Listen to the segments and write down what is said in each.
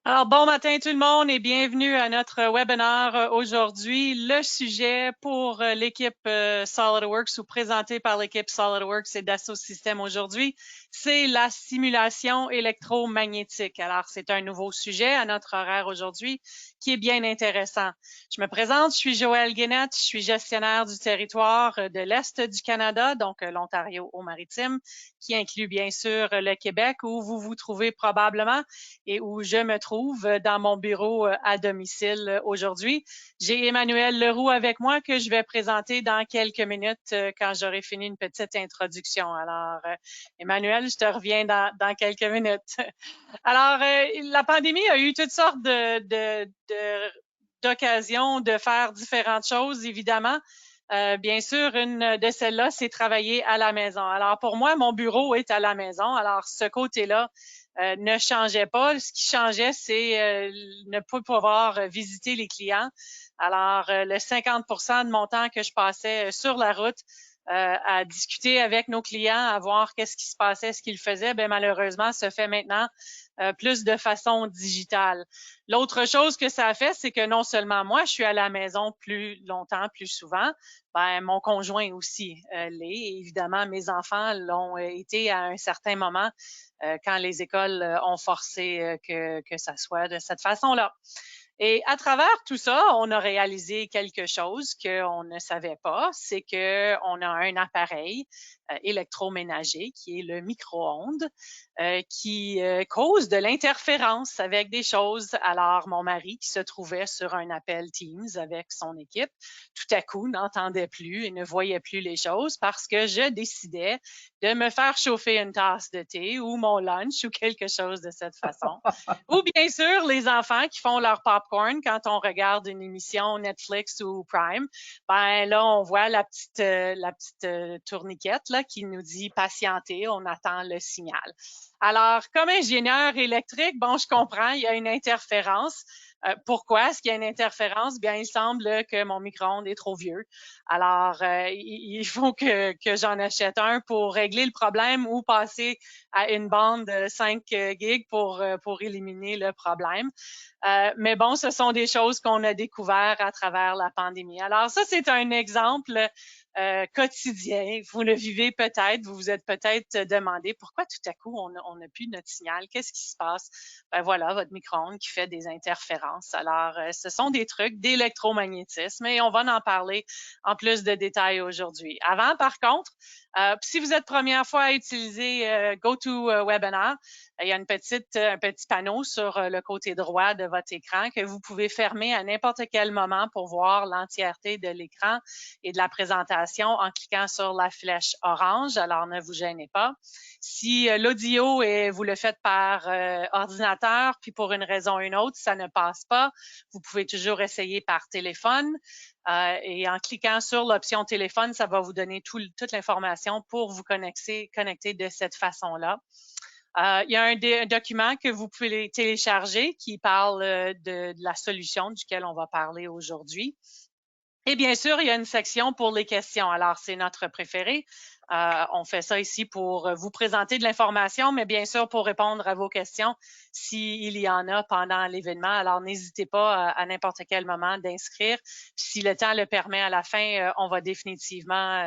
Alors, bon matin tout le monde et bienvenue à notre webinaire aujourd'hui. Le sujet pour l'équipe SolidWorks ou présenté par l'équipe SolidWorks et Dassault Systèmes aujourd'hui, c'est la simulation électromagnétique. Alors, c'est un nouveau sujet à notre horaire aujourd'hui qui est bien intéressant. Je me présente, je suis Joëlle Guénette, je suis gestionnaire du territoire de l'Est du Canada, donc l'Ontario aux Maritimes, qui inclut bien sûr le Québec où vous vous trouvez probablement et où je me trouve dans mon bureau à domicile aujourd'hui. J'ai Emmanuel Leroux avec moi que je vais présenter dans quelques minutes quand j'aurai fini une petite introduction. Alors, Emmanuel, je te reviens dans quelques minutes. Alors, la pandémie a eu toutes sortes d'occasions de faire différentes choses, évidemment. Bien sûr, une de celles-là, c'est travailler à la maison. Alors, pour moi, mon bureau est à la maison. Alors, ce côté-là ne changeait pas. Ce qui changeait, c'est ne pas pouvoir visiter les clients. Alors, le 50% de mon temps que je passais sur la route à discuter avec nos clients, à voir qu'est-ce qui se passait, ce qu'ils faisaient, bien malheureusement, se fait maintenant plus de façon digitale. L'autre chose que ça a fait, c'est que non seulement moi, je suis à la maison plus longtemps, plus souvent, ben mon conjoint aussi l'est. Évidemment, mes enfants l'ont été à un certain moment quand les écoles ont forcé que ça soit de cette façon-là. Et à travers tout ça, on a réalisé quelque chose qu'on ne savait pas, c'est qu'on a un appareil électroménager qui est le micro-ondes qui cause de l'interférence avec des choses. Alors, mon mari qui se trouvait sur un appel Teams avec son équipe, tout à coup n'entendait plus et ne voyait plus les choses parce que je décidais de me faire chauffer une tasse de thé ou mon lunch ou quelque chose de cette façon. Ou bien sûr, les enfants qui font leur popcorn quand on regarde une émission Netflix ou Prime. Ben là, on voit la petite tourniquette là, qui nous dit patienter, on attend le signal. Alors, comme ingénieur électrique, bon, je comprends, il y a une interférence. Pourquoi est-ce qu'il y a une interférence? Bien, il semble que mon micro-ondes est trop vieux. Alors, il faut que j'en achète un pour régler le problème ou passer à une bande de 5 gigs pour éliminer le problème. Mais bon, ce sont des choses qu'on a découvertes à travers la pandémie. Alors ça, c'est un exemple quotidien. Vous le vivez peut-être, vous vous êtes peut-être demandé pourquoi tout à coup on n'a plus notre signal, qu'est-ce qui se passe? Ben voilà, votre micro-ondes qui fait des interférences. Alors, ce sont des trucs d'électromagnétisme et on va en parler en plus de détails aujourd'hui. Avant, par contre, si vous êtes première fois à utiliser GoToWebinar, il y a un petit panneau sur le côté droit de votre écran que vous pouvez fermer à n'importe quel moment pour voir l'entièreté de l'écran et de la présentation en cliquant sur la flèche orange. Alors, ne vous gênez pas. Si l'audio, vous le faites par ordinateur, puis pour une raison ou une autre, ça ne passe pas, vous pouvez toujours essayer par téléphone. Et en cliquant sur l'option téléphone, ça va vous donner toute l'information pour vous connecter de cette façon-là. Il y a un document que vous pouvez télécharger qui parle de la solution duquel on va parler aujourd'hui. Et bien sûr, il y a une section pour les questions. Alors, c'est notre préféré. On fait ça ici pour vous présenter de l'information, mais bien sûr pour répondre à vos questions s'il y en a pendant l'événement. Alors, n'hésitez pas à n'importe quel moment d'inscrire. Si le temps le permet à la fin, on va définitivement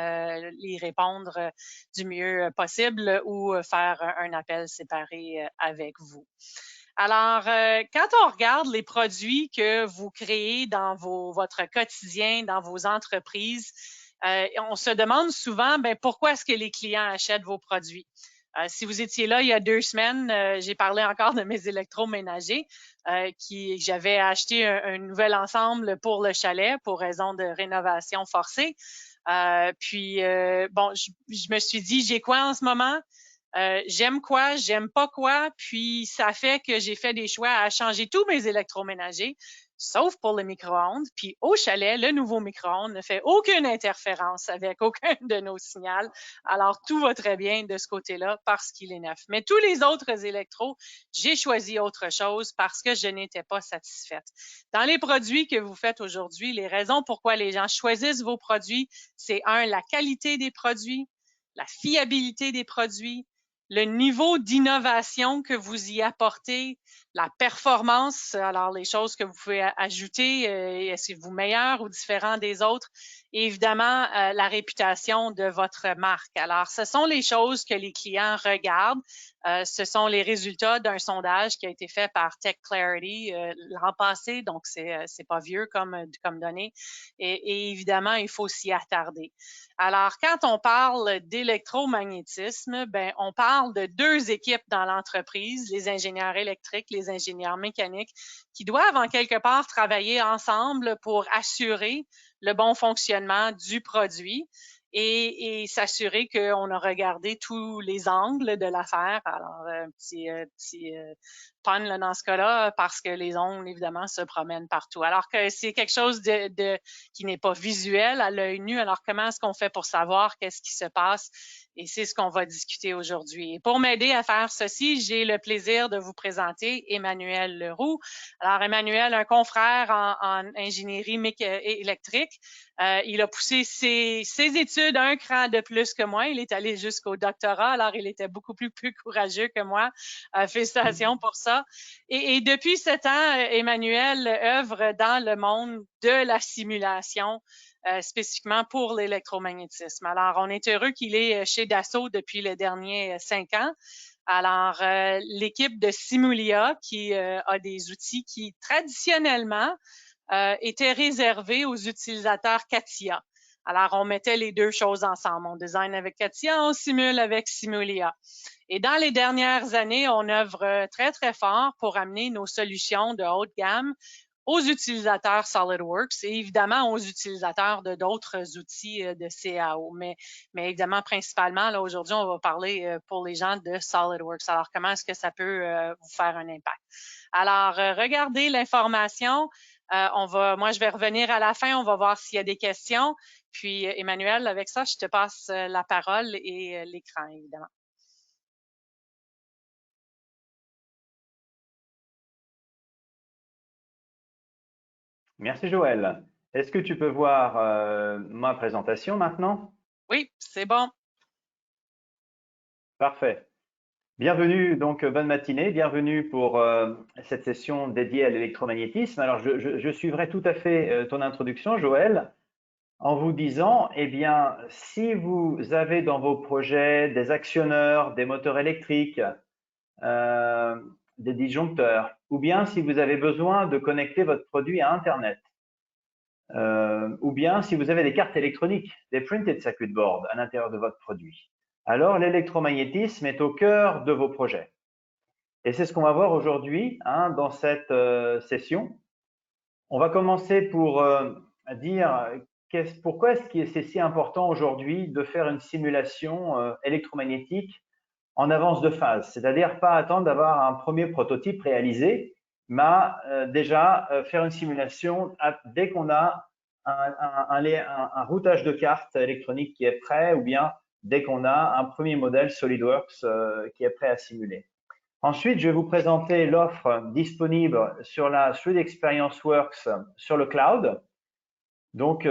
y répondre du mieux possible ou faire un appel séparé avec vous. Alors, quand on regarde les produits que vous créez dans votre quotidien, dans vos entreprises, on se demande souvent, ben, pourquoi est-ce que les clients achètent vos produits? Si vous étiez là il y a 2 semaines, j'ai parlé encore de mes électroménagers j'avais acheté un nouvel ensemble pour le chalet pour raison de rénovation forcée. Bon, je me suis dit, j'ai quoi en ce moment? J'aime quoi, j'aime pas quoi, puis ça fait que j'ai fait des choix à changer tous mes électroménagers, sauf pour le micro-ondes. Puis au chalet, le nouveau micro-ondes ne fait aucune interférence avec aucun de nos signaux. Alors, tout va très bien de ce côté-là parce qu'il est neuf. Mais tous les autres électros, j'ai choisi autre chose parce que je n'étais pas satisfaite. Dans les produits que vous faites aujourd'hui, les raisons pourquoi les gens choisissent vos produits, c'est un, la qualité des produits, la fiabilité des produits, le niveau d'innovation que vous y apportez, la performance, alors les choses que vous pouvez ajouter, est-ce que vous meilleur ou différent des autres, et évidemment la réputation de votre marque. Alors, ce sont les choses que les clients regardent. Ce sont les résultats d'un sondage qui a été fait par Tech Clarity l'an passé, donc c'est pas vieux comme données. Et évidemment, il faut s'y attarder. Alors, quand on parle d'électromagnétisme, ben, on parle de deux équipes dans l'entreprise, les ingénieurs électriques, les ingénieurs mécaniques, qui doivent en quelque part travailler ensemble pour assurer le bon fonctionnement du produit et s'assurer qu'on a regardé tous les angles de l'affaire. Alors, petit pun là, dans ce cas-là, parce que les ongles, évidemment, se promènent partout. Alors que c'est quelque chose qui n'est pas visuel à l'œil nu. Alors, comment est-ce qu'on fait pour savoir qu'est-ce qui se passe? Et c'est ce qu'on va discuter aujourd'hui. Et pour m'aider à faire ceci, j'ai le plaisir de vous présenter Emmanuel Leroux. Alors, Emmanuel, un confrère en ingénierie électrique. Il a poussé ses études un cran de plus que moi. Il est allé jusqu'au doctorat, alors il était beaucoup plus courageux que moi. Félicitations pour ça. Et depuis 7 ans, Emmanuel œuvre dans le monde de la simulation, spécifiquement pour l'électromagnétisme. Alors, on est heureux qu'il est chez Dassault depuis les derniers 5 ans. Alors, l'équipe de Simulia qui a des outils qui, traditionnellement, étaient réservés aux utilisateurs CATIA. Alors, on mettait les deux choses ensemble. On design avec CATIA, on simule avec Simulia. Et dans les dernières années, on œuvre très, très fort pour amener nos solutions de haute gamme aux utilisateurs SolidWorks et évidemment aux utilisateurs de d'autres outils de CAO. Mais évidemment, principalement, là, aujourd'hui, on va parler pour les gens de SolidWorks. Alors, comment est-ce que ça peut vous faire un impact? Alors, regardez l'information. Moi, je vais revenir à la fin. On va voir s'il y a des questions. Puis, Emmanuel, avec ça, je te passe la parole et l'écran, évidemment. Merci Joël. Est-ce que tu peux voir ma présentation maintenant? Oui, c'est bon. Parfait. Bienvenue, donc bonne matinée, bienvenue pour cette session dédiée à l'électromagnétisme. Alors, je suivrai tout à fait ton introduction, Joël, en vous disant, eh bien, si vous avez dans vos projets des actionneurs, des moteurs électriques, des disjoncteurs, ou bien si vous avez besoin de connecter votre produit à Internet, ou bien si vous avez des cartes électroniques, des printed circuit boards à l'intérieur de votre produit, alors l'électromagnétisme est au cœur de vos projets. Et c'est ce qu'on va voir aujourd'hui dans cette session. On va commencer pour dire pourquoi est-ce que c'est si important aujourd'hui de faire une simulation électromagnétique en avance de phase, c'est-à-dire pas attendre d'avoir un premier prototype réalisé, mais déjà faire une simulation dès qu'on a un routage de cartes électroniques qui est prêt ou bien dès qu'on a un premier modèle SolidWorks qui est prêt à simuler. Ensuite, je vais vous présenter l'offre disponible sur la Suite Experience Works sur le cloud. Donc,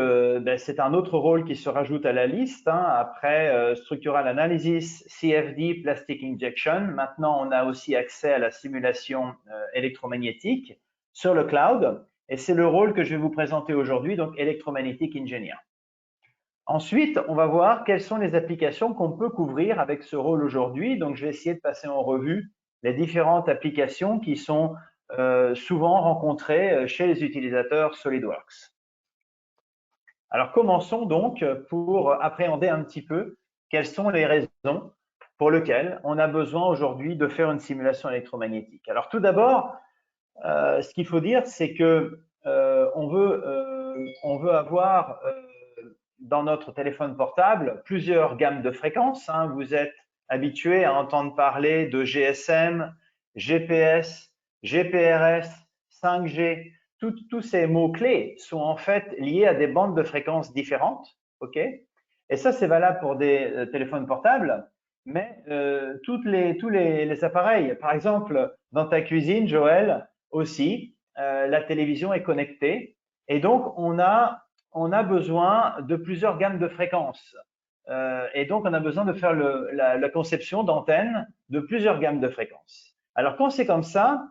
c'est un autre rôle qui se rajoute à la liste. Après Structural Analysis, CFD, Plastic Injection. Maintenant, on a aussi accès à la simulation électromagnétique sur le cloud. Et c'est le rôle que je vais vous présenter aujourd'hui, donc Electromagnetic Engineer. Ensuite, on va voir quelles sont les applications qu'on peut couvrir avec ce rôle aujourd'hui. Donc, je vais essayer de passer en revue les différentes applications qui sont souvent rencontrées chez les utilisateurs SolidWorks. Alors, commençons donc pour appréhender un petit peu quelles sont les raisons pour lesquelles on a besoin aujourd'hui de faire une simulation électromagnétique. Alors, tout d'abord, ce qu'il faut dire, c'est que on veut avoir dans notre téléphone portable plusieurs gammes de fréquences. Vous êtes habitué à entendre parler de GSM, GPS, GPRS, 5G. Tous ces mots-clés sont en fait liés à des bandes de fréquences différentes. OK? Et ça, c'est valable pour des téléphones portables, mais tous les appareils. Par exemple, dans ta cuisine, Joël, aussi, la télévision est connectée. Et donc, on a besoin de plusieurs gammes de fréquences et donc on a besoin de faire la conception d'antennes de plusieurs gammes de fréquences. Alors quand c'est comme ça,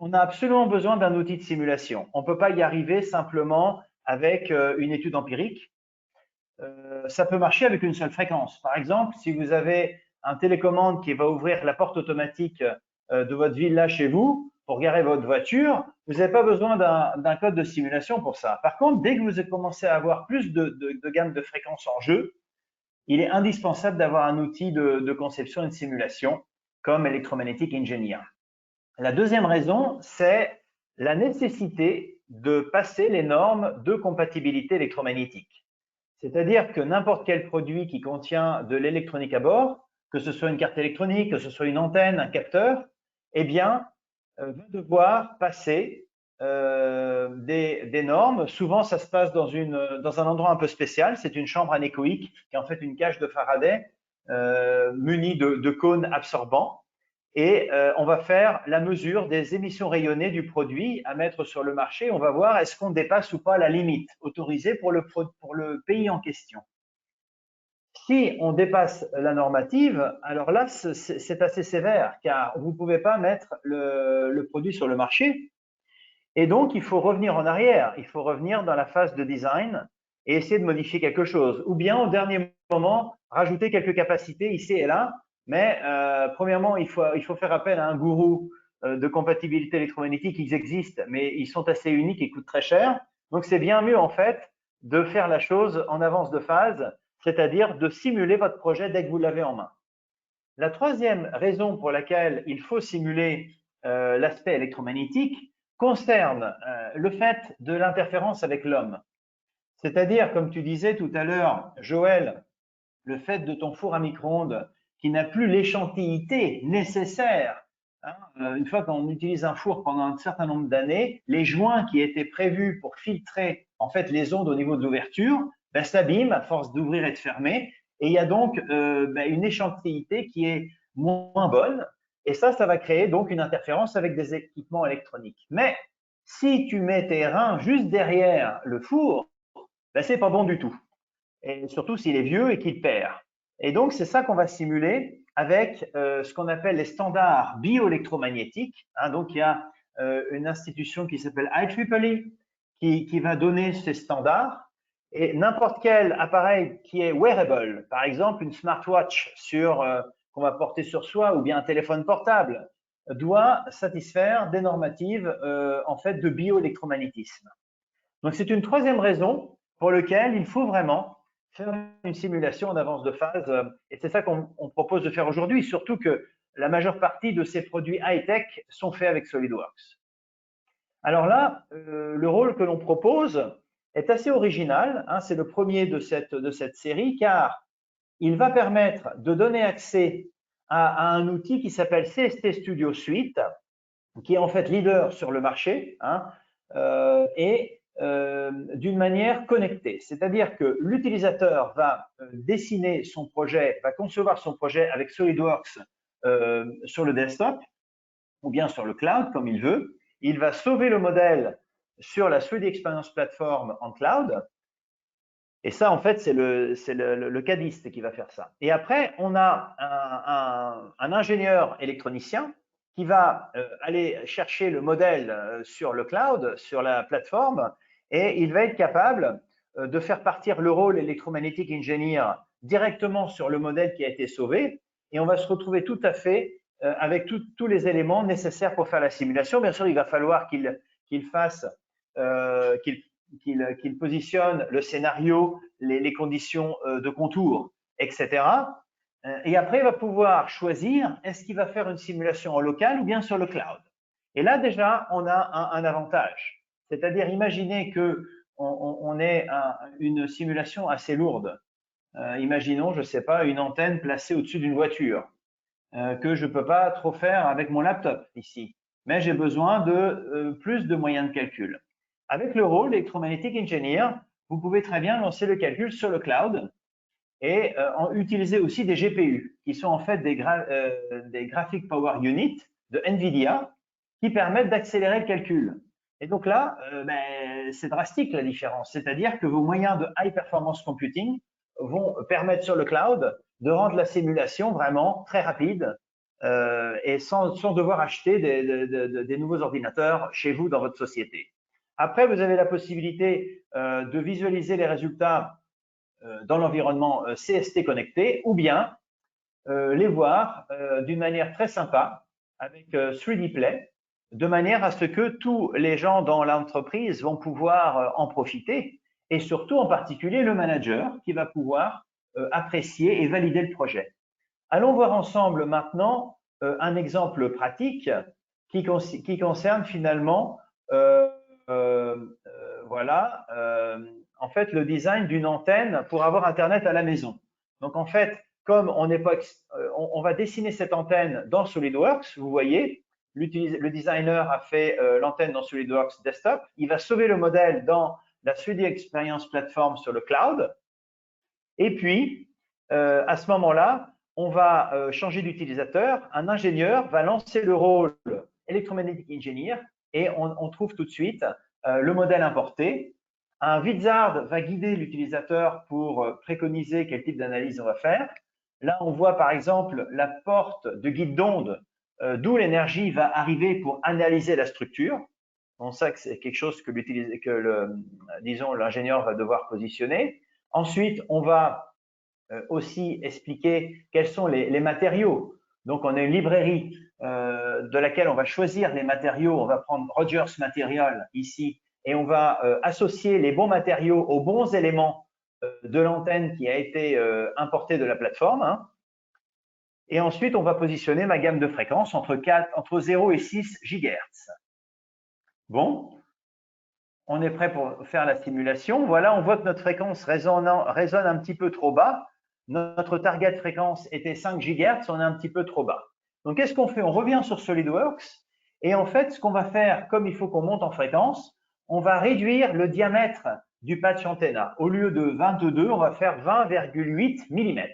on a absolument besoin d'un outil de simulation. On ne peut pas y arriver simplement avec une étude empirique. Ça peut marcher avec une seule fréquence. Par exemple, si vous avez un télécommande qui va ouvrir la porte automatique de votre villa chez vous pour garer votre voiture, vous n'avez pas besoin d'un code de simulation pour ça. Par contre, dès que vous commencez à avoir plus de gammes de fréquences en jeu, il est indispensable d'avoir un outil de conception et de simulation comme Electromagnetic Engineer. La deuxième raison, c'est la nécessité de passer les normes de compatibilité électromagnétique. C'est-à-dire que n'importe quel produit qui contient de l'électronique à bord, que ce soit une carte électronique, que ce soit une antenne, un capteur, eh bien, va devoir passer des normes. Souvent, ça se passe dans un endroit un peu spécial. C'est une chambre anéchoïque qui est en fait une cage de Faraday munie de cônes absorbants. Et on va faire la mesure des émissions rayonnées du produit à mettre sur le marché. On va voir est-ce qu'on dépasse ou pas la limite autorisée pour le pays en question. Si on dépasse la normative, alors là, c'est assez sévère car vous ne pouvez pas mettre le produit sur le marché. Et donc, il faut revenir en arrière. Il faut revenir dans la phase de design et essayer de modifier quelque chose. Ou bien, au dernier moment, rajouter quelques capacités ici et là. Mais premièrement, il faut faire appel à un gourou de compatibilité électromagnétique. Ils existent, mais ils sont assez uniques et coûtent très cher. Donc, c'est bien mieux, en fait, de faire la chose en avance de phase, c'est-à-dire de simuler votre projet dès que vous l'avez en main. La troisième raison pour laquelle il faut simuler l'aspect électromagnétique concerne le fait de l'interférence avec l'homme. C'est-à-dire, comme tu disais tout à l'heure, Joël, le fait de ton four à micro-ondes qui n'a plus l'échantillité nécessaire. Une fois qu'on utilise un four pendant un certain nombre d'années, les joints qui étaient prévus pour filtrer en fait les ondes au niveau de l'ouverture s'abîment à force d'ouvrir et de fermer. Et il y a donc une échantillité qui est moins bonne. Et ça va créer donc une interférence avec des équipements électroniques. Mais si tu mets tes reins juste derrière le four, c'est pas bon du tout. Et surtout s'il est vieux et qu'il perd. Et donc, c'est ça qu'on va simuler avec ce qu'on appelle les standards bioélectromagnétiques. Donc, il y a une institution qui s'appelle IEEE qui va donner ces standards. Et n'importe quel appareil qui est wearable, par exemple une smartwatch qu'on va porter sur soi ou bien un téléphone portable, doit satisfaire des normatives en fait de bioélectromagnétisme. Donc, c'est une troisième raison pour laquelle il faut vraiment faire une simulation en avance de phase. Et c'est ça qu'on propose de faire aujourd'hui, surtout que la majeure partie de ces produits high-tech sont faits avec SolidWorks. Alors là, le rôle que l'on propose est assez original. C'est le premier de cette série, car il va permettre de donner accès à un outil qui s'appelle CST Studio Suite, qui est en fait leader sur le marché, et d'une manière connectée. C'est-à-dire que l'utilisateur va dessiner son projet, va concevoir son projet avec SolidWorks sur le desktop ou bien sur le cloud, comme il veut. Il va sauver le modèle sur la 3D Experience Platform en cloud. Et ça, en fait, c'est le cadiste qui va faire ça. Et après, on a un ingénieur électronicien qui va aller chercher le modèle sur le cloud, sur la plateforme, et il va être capable de faire partir le rôle Electromagnetic Engineer directement sur le modèle qui a été sauvé, et on va se retrouver tout à fait avec tous les éléments nécessaires pour faire la simulation. Bien sûr, il va falloir qu'il fasse, qu'il positionne le scénario, les conditions de contour, etc. Et après, il va pouvoir choisir est-ce qu'il va faire une simulation en local ou bien sur le cloud. Et là, déjà, on a un avantage. C'est-à-dire, imaginez qu'on ait une simulation assez lourde. Imaginons, je ne sais pas, une antenne placée au-dessus d'une voiture que je ne peux pas trop faire avec mon laptop ici. Mais j'ai besoin de plus de moyens de calcul. Avec le rôle Electromagnetic Engineer, vous pouvez très bien lancer le calcul sur le cloud et utiliser aussi des GPU, qui sont en fait des Graphic Power Unit de NVIDIA, qui permettent d'accélérer le calcul. Et donc là, c'est drastique la différence. C'est-à-dire que vos moyens de high performance computing vont permettre sur le cloud de rendre la simulation vraiment très rapide et sans devoir acheter des nouveaux ordinateurs chez vous dans votre société. Après, vous avez la possibilité de visualiser les résultats dans l'environnement CST connecté ou bien les voir d'une manière très sympa avec 3D Play, de manière à ce que tous les gens dans l'entreprise vont pouvoir en profiter et surtout en particulier le manager qui va pouvoir apprécier et valider le projet. Allons voir ensemble maintenant un exemple pratique qui concerne finalement voilà, en fait, le design d'une antenne pour avoir Internet à la maison. Donc, en fait, comme on n'est pas, on va dessiner cette antenne dans SolidWorks, vous voyez, le designer a fait l'antenne dans SolidWorks Desktop. Il va sauver le modèle dans la 3D Experience Platform sur le cloud. Et puis, à ce moment-là, on va changer d'utilisateur. Un ingénieur va lancer le rôle Electromagnetic Engineer et on trouve tout de suite le modèle importé. Un wizard va guider l'utilisateur pour préconiser quel type d'analyse on va faire. Là, on voit par exemple la porte de guide d'onde d'où l'énergie va arriver pour analyser la structure. On sait que c'est quelque chose que l'ingénieur va devoir positionner. Ensuite, on va aussi expliquer quels sont les matériaux. Donc, on a une librairie de laquelle on va choisir les matériaux. On va prendre Rogers Material ici et on va associer les bons matériaux aux bons éléments de l'antenne qui a été importée de la plateforme. Hein. Et ensuite, on va positionner ma gamme de fréquences entre 0 et 6 GHz. Bon, on est prêt pour faire la simulation. Voilà, on voit que notre fréquence résonne un petit peu trop bas. Notre target fréquence était 5 GHz, on est un petit peu trop bas. Donc, qu'est-ce qu'on fait? On revient sur SolidWorks et en fait, ce qu'on va faire, comme il faut qu'on monte en fréquence, on va réduire le diamètre du patch antenna. Au lieu de 22, on va faire 20,8 mm.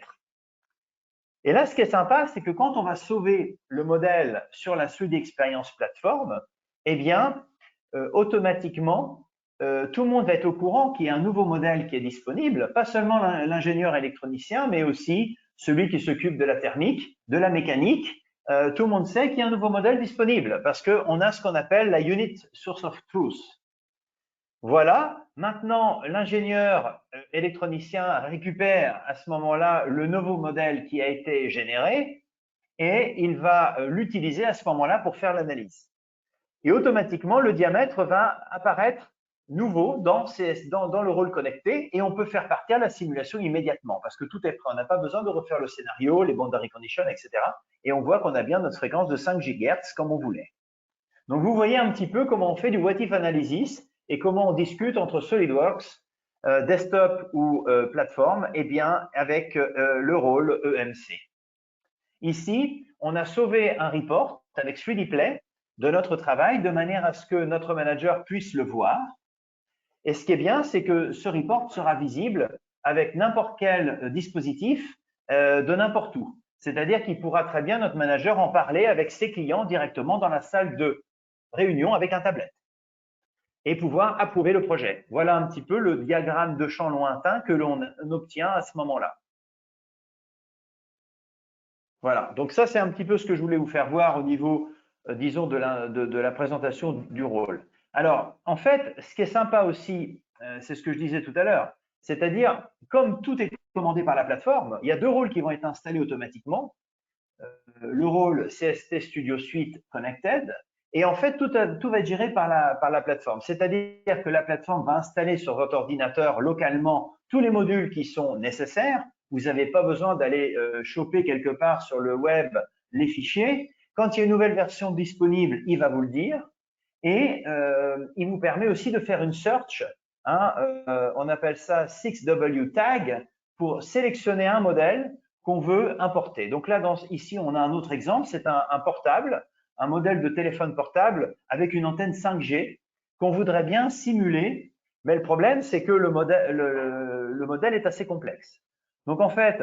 Et là, ce qui est sympa, c'est que quand on va sauver le modèle sur la 3D Experience Platform, eh bien, automatiquement, tout le monde va être au courant qu'il y a un nouveau modèle qui est disponible, pas seulement l'ingénieur électronicien, mais aussi celui qui s'occupe de la thermique, de la mécanique. Tout le monde sait qu'il y a un nouveau modèle disponible parce qu'on a ce qu'on appelle la Unit Source of Truth. Voilà, maintenant l'ingénieur électronicien récupère à ce moment-là le nouveau modèle qui a été généré et il va l'utiliser à ce moment-là pour faire l'analyse. Et automatiquement, le diamètre va apparaître nouveau dans le rôle connecté et on peut faire partir la simulation immédiatement parce que tout est prêt. On n'a pas besoin de refaire le scénario, les boundary conditions, etc. Et on voit qu'on a bien notre fréquence de 5 GHz comme on voulait. Donc, vous voyez un petit peu comment on fait du what if analysis et comment on discute entre SolidWorks, desktop ou plateforme, et bien avec le rôle EMC. Ici, on a sauvé un report avec 3D Play de notre travail de manière à ce que notre manager puisse le voir. Et ce qui est bien, c'est que ce report sera visible avec n'importe quel dispositif de n'importe où. C'est-à-dire qu'il pourra très bien, notre manager, en parler avec ses clients directement dans la salle de réunion avec un tablette et pouvoir approuver le projet. Voilà un petit peu le diagramme de champ lointain que l'on obtient à ce moment-là. Voilà, donc ça c'est un petit peu ce que je voulais vous faire voir au niveau, disons, de la présentation du rôle. Alors, en fait, ce qui est sympa aussi, c'est ce que je disais tout à l'heure, c'est-à-dire, comme tout est commandé par la plateforme, il y a deux rôles qui vont être installés automatiquement. Le rôle CST Studio Suite Connected, et en fait, tout va être géré par la plateforme. C'est-à-dire que la plateforme va installer sur votre ordinateur localement tous les modules qui sont nécessaires. Vous n'avez pas besoin d'aller choper quelque part sur le web les fichiers. Quand il y a une nouvelle version disponible, il va vous le dire. Et il vous permet aussi de faire une search. Hein, on appelle ça 6W tag pour sélectionner un modèle qu'on veut importer. Donc là, ici, on a un autre exemple. C'est un portable, un modèle de téléphone portable avec une antenne 5G qu'on voudrait bien simuler. Mais le problème, c'est que le modèle est assez complexe. Donc, en fait,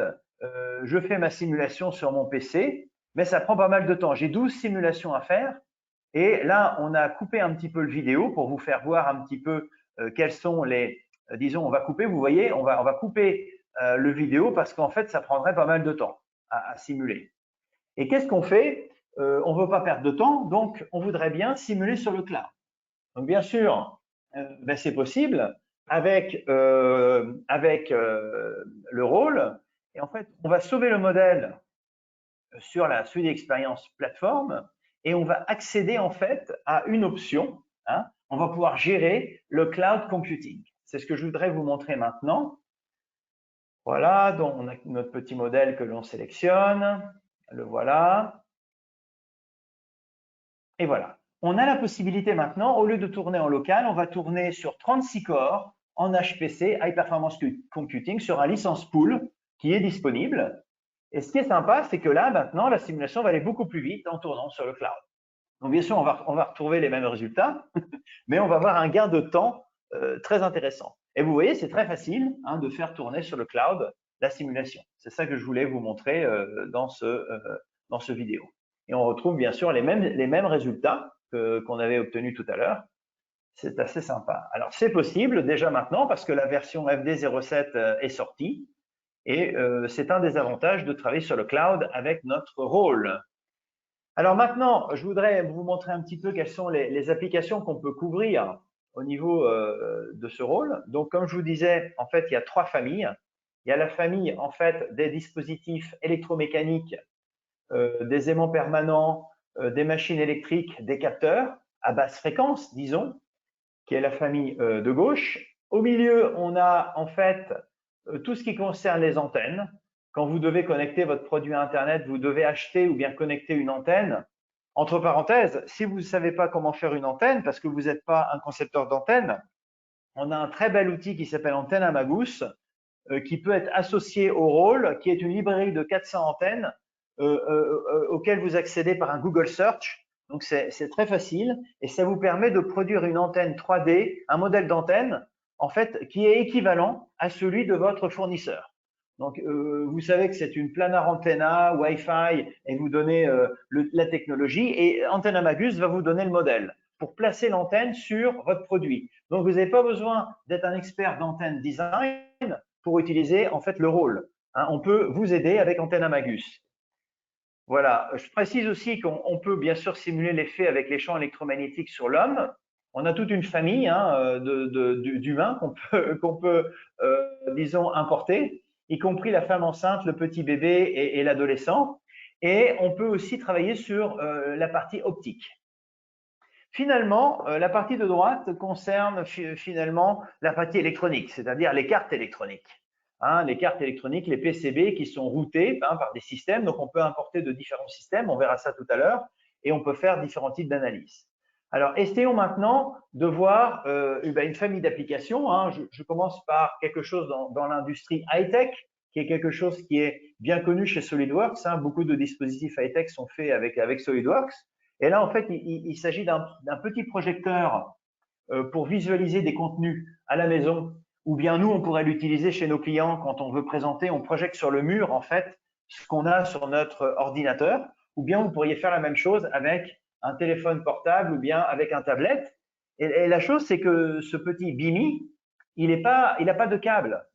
je fais ma simulation sur mon PC, mais ça prend pas mal de temps. J'ai 12 simulations à faire. Et là, on a coupé un petit peu le vidéo pour vous faire voir un petit peu quels sont les… disons, on va couper, vous voyez, on va couper le vidéo parce qu'en fait, ça prendrait pas mal de temps à simuler. Et qu'est-ce qu'on fait? On ne veut pas perdre de temps, donc on voudrait bien simuler sur le cloud. Donc bien sûr, ben, c'est possible avec le rôle. Et en fait, on va sauver le modèle sur la suite d'expérience plateforme et on va accéder en fait à une option. Hein. On va pouvoir gérer le cloud computing. C'est ce que je voudrais vous montrer maintenant. Voilà, donc on a notre petit modèle que l'on sélectionne. Le voilà. Et voilà. On a la possibilité maintenant, au lieu de tourner en local, on va tourner sur 36 corps en HPC, High Performance Computing, sur un licence pool qui est disponible. Et ce qui est sympa, c'est que là, maintenant, la simulation va aller beaucoup plus vite en tournant sur le cloud. Donc, bien sûr, on va retrouver les mêmes résultats, mais on va avoir un gain de temps très intéressant. Et vous voyez, c'est très facile hein, de faire tourner sur le cloud la simulation. C'est ça que je voulais vous montrer dans ce vidéo. Et on retrouve bien sûr les mêmes résultats qu'on avait obtenus tout à l'heure. C'est assez sympa. Alors, c'est possible déjà maintenant parce que la version FD07 est sortie. Et c'est un des avantages de travailler sur le cloud avec notre rôle. Alors maintenant, je voudrais vous montrer un petit peu quelles sont les applications qu'on peut couvrir au niveau de ce rôle. Donc, comme je vous disais, en fait, il y a 3 familles. Il y a la famille, en fait, des dispositifs électromécaniques, des aimants permanents, des machines électriques, des capteurs à basse fréquence, disons, qui est la famille de gauche. Au milieu, on a en fait tout ce qui concerne les antennes. Quand vous devez connecter votre produit à Internet, vous devez acheter ou bien connecter une antenne. Entre parenthèses, si vous ne savez pas comment faire une antenne, parce que vous n'êtes pas un concepteur d'antenne, on a un très bel outil qui s'appelle Antenne Amagus, qui peut être associé au rôle, qui est une librairie de 400 antennes auxquelles vous accédez par un Google Search. Donc, c'est très facile et ça vous permet de produire une antenne 3D, un modèle d'antenne, en fait, qui est équivalent à celui de votre fournisseur. Donc, vous savez que c'est une planar antenna, Wi-Fi, et vous donnez la technologie, et Antenne Amagus va vous donner le modèle pour placer l'antenne sur votre produit. Donc, vous n'avez pas besoin d'être un expert d'antenne design pour utiliser en fait le rôle. Hein, on peut vous aider avec Antenne Amagus. Voilà. Je précise aussi qu'on peut bien sûr simuler l'effet avec les champs électromagnétiques sur l'homme. On a toute une famille hein, d'humains qu'on peut disons, importer, y compris la femme enceinte, le petit bébé et l'adolescent. Et on peut aussi travailler sur la partie optique. Finalement, la partie de droite concerne finalement la partie électronique, c'est-à-dire les cartes électroniques. Hein, les cartes électroniques, les PCB qui sont routées hein, par des systèmes. Donc, on peut importer de différents systèmes, on verra ça tout à l'heure, et on peut faire différents types d'analyses. Alors, essayons maintenant de voir une famille d'applications. Hein. Je commence par quelque chose dans l'industrie high-tech, qui est quelque chose qui est bien connu chez SolidWorks. Hein. Beaucoup de dispositifs high-tech sont faits avec SolidWorks. Et là, en fait, il s'agit d'un petit projecteur pour visualiser des contenus à la maison, ou bien nous, on pourrait l'utiliser chez nos clients quand on veut présenter, on projette sur le mur, en fait, ce qu'on a sur notre ordinateur, ou bien vous pourriez faire la même chose avec un téléphone portable ou bien avec un tablette. Et la chose, c'est que ce petit BIMI, il n'a pas de câble.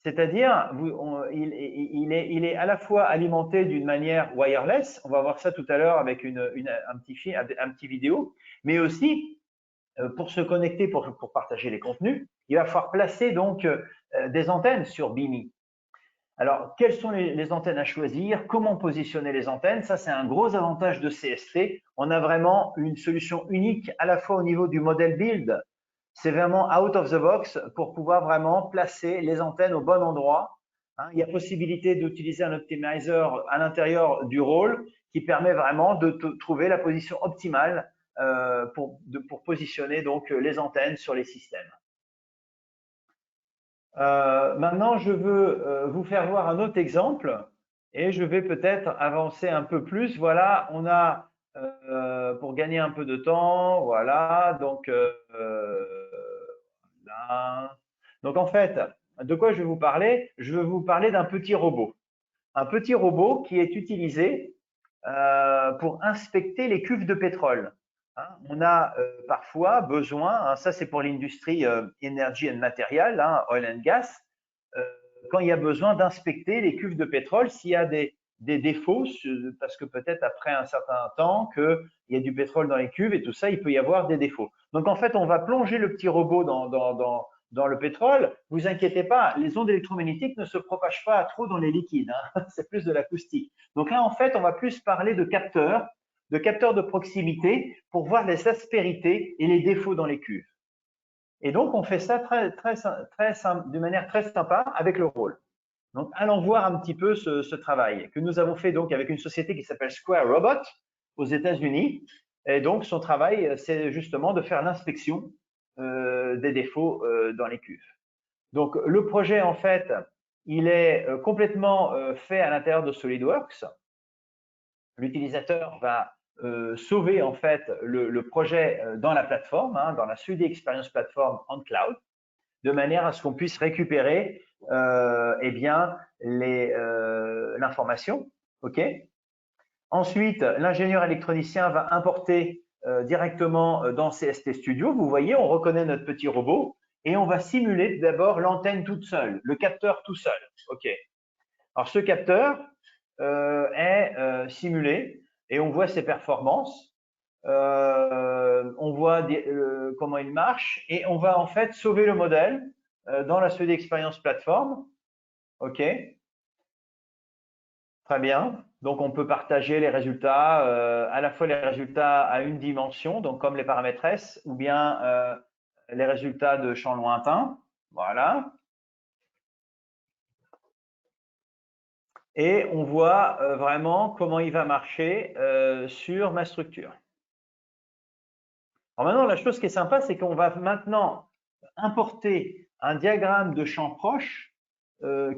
C'est-à-dire, il est à la fois alimenté d'une manière wireless, on va voir ça tout à l'heure avec un petit vidéo, mais aussi pour se connecter, pour partager les contenus, il va falloir placer donc des antennes sur BIMI. Alors, quelles sont les antennes à choisir? Comment positionner les antennes? Ça, c'est un gros avantage de CST. On a vraiment une solution unique à la fois au niveau du modèle build. C'est vraiment out of the box pour pouvoir vraiment placer les antennes au bon endroit. Hein, il y a possibilité d'utiliser un optimizer à l'intérieur du rôle qui permet vraiment de trouver la position optimale pour positionner donc les antennes sur les systèmes. Maintenant, je veux vous faire voir un autre exemple et je vais peut-être avancer un peu plus. Voilà, on a, pour gagner un peu de temps, voilà, donc, là. Donc en fait, de quoi je vais vous parler? Je vais vous parler d'un petit robot. Un petit robot qui est utilisé pour inspecter les cuves de pétrole. Hein, on a parfois besoin, hein, ça c'est pour l'industrie energy and material, hein, oil and gas, quand il y a besoin d'inspecter les cuves de pétrole s'il y a des défauts, parce que peut-être après un certain temps qu'il y a du pétrole dans les cuves et tout ça, il peut y avoir des défauts. Donc en fait, on va plonger le petit robot dans le pétrole. Vous inquiétez pas, les ondes électromagnétiques ne se propagent pas trop dans les liquides, hein. C'est plus de l'acoustique. Donc là, en fait, on va plus parler de capteurs de proximité pour voir les aspérités et les défauts dans les cuves. Et donc, on fait ça de manière très sympa avec le rôle. Donc, allons voir un petit peu ce travail que nous avons fait donc avec une société qui s'appelle Square Robot aux États-Unis. Et donc, son travail, c'est justement de faire l'inspection des défauts dans les cuves. Donc, le projet, en fait, il est complètement fait à l'intérieur de SolidWorks. L'utilisateur va sauver en fait le projet dans la plateforme, hein, dans la 3D Experience Platform on cloud, de manière à ce qu'on puisse récupérer eh bien l'information. Ok. Ensuite, l'ingénieur électronicien va importer directement dans CST Studio. Vous voyez, on reconnaît notre petit robot et on va simuler d'abord l'antenne toute seule, le capteur tout seul. Ok. Alors ce capteur est simulé et on voit ses performances. On voit comment il marche et on va en fait sauver le modèle dans la 3D Experience Platform. OK. Très bien. Donc, on peut partager les résultats, à la fois les résultats à une dimension, donc comme les paramètres S, ou bien les résultats de champs lointains. Voilà. Et on voit vraiment comment il va marcher sur ma structure. Alors maintenant, la chose qui est sympa, c'est qu'on va maintenant importer un diagramme de champ proche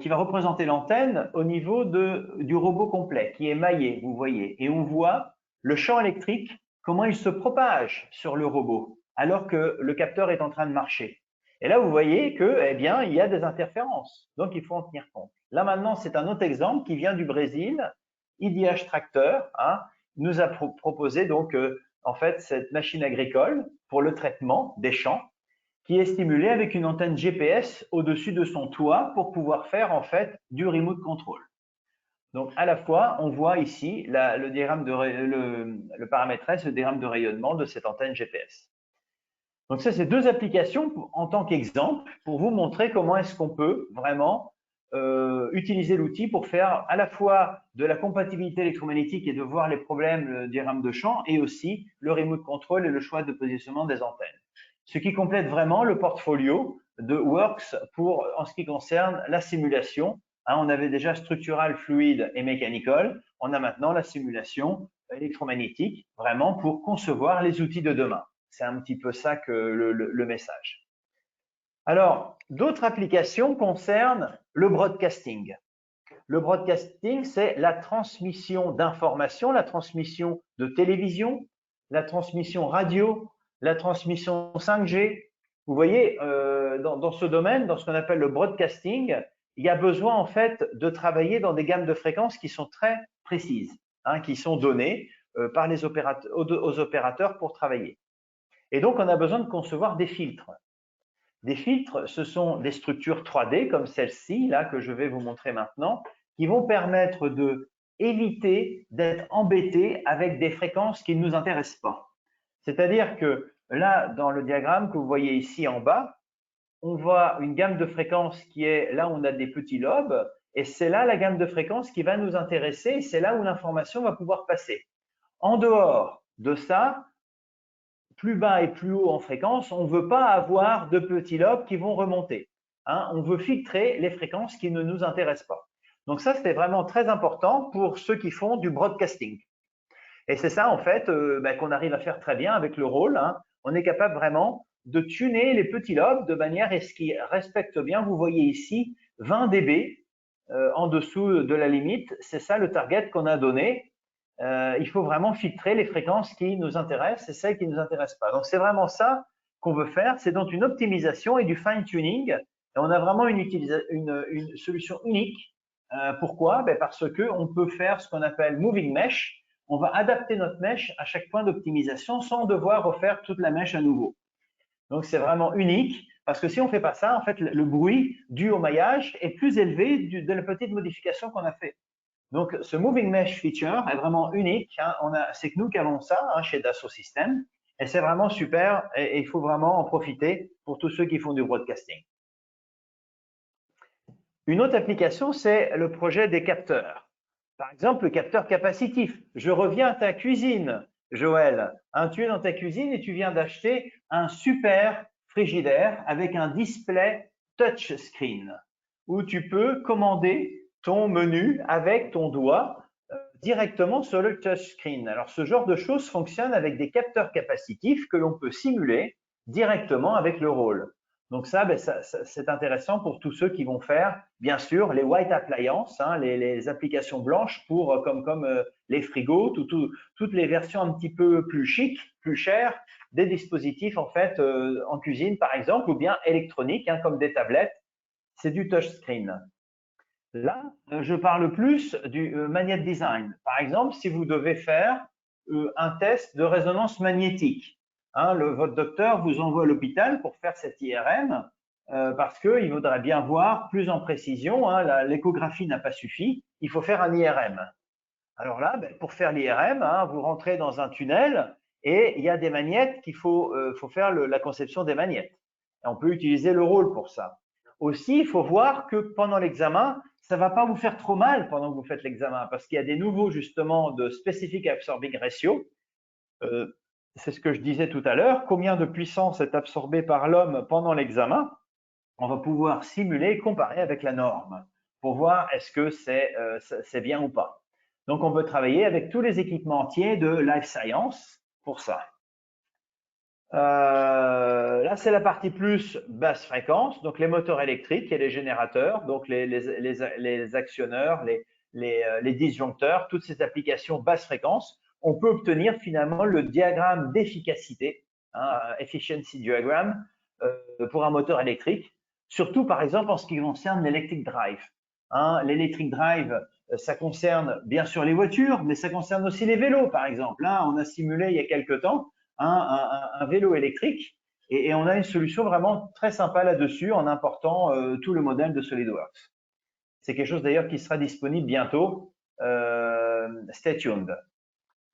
qui va représenter l'antenne au niveau du robot complet, qui est maillé, vous voyez. Et on voit le champ électrique, comment il se propage sur le robot, alors que le capteur est en train de marcher. Et là, vous voyez que, eh bien, il y a des interférences. Donc, il faut en tenir compte. Là, maintenant, c'est un autre exemple qui vient du Brésil. IDH Tracteur nous a proposé donc en fait cette machine agricole pour le traitement des champs qui est stimulée avec une antenne GPS au-dessus de son toit pour pouvoir faire en fait du remote control. Donc à la fois, on voit ici le diagramme le paramètre S, le diagramme de rayonnement de cette antenne GPS. Donc ça, c'est deux applications en tant qu'exemple pour vous montrer comment est-ce qu'on peut vraiment utiliser l'outil pour faire à la fois de la compatibilité électromagnétique et de voir les problèmes du diagramme de champ et aussi le remote control et le choix de positionnement des antennes. Ce qui complète vraiment le portfolio de Works en ce qui concerne la simulation. On avait déjà structural, fluide et mechanical. On a maintenant la simulation électromagnétique, vraiment pour concevoir les outils de demain. C'est un petit peu ça que le message. Alors, d'autres applications concernent le broadcasting. Le broadcasting, c'est la transmission d'informations, la transmission de télévision, la transmission radio, la transmission 5G. Vous voyez, dans ce domaine, dans ce qu'on appelle le broadcasting, il y a besoin en fait de travailler dans des gammes de fréquences qui sont très précises, qui sont données par aux opérateurs pour travailler. Et donc, on a besoin de concevoir des filtres. Des filtres, ce sont des structures 3D comme celle-ci, là, que je vais vous montrer maintenant, qui vont permettre d'éviter d'être embêtés avec des fréquences qui ne nous intéressent pas. C'est-à-dire que là, dans le diagramme que vous voyez ici en bas, on voit une gamme de fréquences qui est là où on a des petits lobes, et c'est là la gamme de fréquences qui va nous intéresser, et c'est là où l'information va pouvoir passer. En dehors de ça, plus bas et plus haut en fréquence, on ne veut pas avoir de petits lobes qui vont remonter. On veut filtrer les fréquences qui ne nous intéressent pas. Donc ça, c'était vraiment très important pour ceux qui font du broadcasting. Et c'est ça, en fait, qu'on arrive à faire très bien avec le rôle. On est capable vraiment de tuner les petits lobes de manière à ce qu'ils respectent bien. Vous voyez ici 20 dB en dessous de la limite. C'est ça le target qu'on a donné. Il faut vraiment filtrer les fréquences qui nous intéressent et celles qui ne nous intéressent pas. Donc, c'est vraiment ça qu'on veut faire. C'est donc une optimisation et du fine-tuning. Et on a vraiment une solution unique. Pourquoi? Parce qu'on peut faire ce qu'on appelle moving mesh. On va adapter notre mesh à chaque point d'optimisation sans devoir refaire toute la mesh à nouveau. Donc, c'est vraiment unique parce que si on ne fait pas ça, en fait, le bruit dû au maillage est plus élevé de la petite modification qu'on a fait. Donc, ce Moving Mesh feature est vraiment unique. Hein. C'est que nous qui avons ça hein, chez Dassault Systèmes et c'est vraiment super et il faut vraiment en profiter pour tous ceux qui font du broadcasting. Une autre application, c'est le projet des capteurs. Par exemple, le capteur capacitif. Je reviens à ta cuisine, Joël. Hein, tu es dans ta cuisine et tu viens d'acheter un super frigidaire avec un display touchscreen où tu peux commander ton menu avec ton doigt directement sur le touchscreen. Alors, ce genre de choses fonctionne avec des capteurs capacitifs que l'on peut simuler directement avec le rôle. Donc ça, c'est intéressant pour tous ceux qui vont faire, bien sûr, les white appliances, hein, les applications blanches pour comme les frigos, toutes les versions un petit peu plus chic, plus chères, des dispositifs en fait en cuisine par exemple, ou bien électroniques, hein, comme des tablettes. C'est du touchscreen. Là, je parle plus du magnet design. Par exemple, si vous devez faire un test de résonance magnétique. Hein, votre docteur vous envoie à l'hôpital pour faire cet IRM parce qu'il voudrait bien voir plus en précision. Hein, l'échographie n'a pas suffi, il faut faire un IRM. Alors là, pour faire l'IRM, hein, vous rentrez dans un tunnel et il y a des magnettes qu'il faut faire la conception des magnettes. Et on peut utiliser le rôle pour ça. Aussi, il faut voir que pendant l'examen, ça ne va pas vous faire trop mal pendant que vous faites l'examen parce qu'il y a des nouveaux justement de Specific Absorbing Ratio. C'est ce que je disais tout à l'heure. Combien de puissance est absorbée par l'homme pendant l'examen? On va pouvoir simuler, comparer avec la norme pour voir est-ce que c'est bien ou pas. Donc, on peut travailler avec tous les équipements entiers de Life Science pour ça. Là, c'est la partie plus basse fréquence, donc les moteurs électriques et les générateurs, donc les actionneurs, les disjoncteurs, toutes ces applications basse fréquence. On peut obtenir finalement le diagramme d'efficacité, hein, efficiency diagram, pour un moteur électrique, surtout par exemple en ce qui concerne l'electric drive. Hein, l'electric drive, ça concerne bien sûr les voitures, mais ça concerne aussi les vélos par exemple. Hein, on a simulé il y a quelque temps un vélo électrique et on a une solution vraiment très sympa là-dessus en important tout le modèle de SolidWorks. C'est quelque chose d'ailleurs qui sera disponible bientôt. Stay tuned.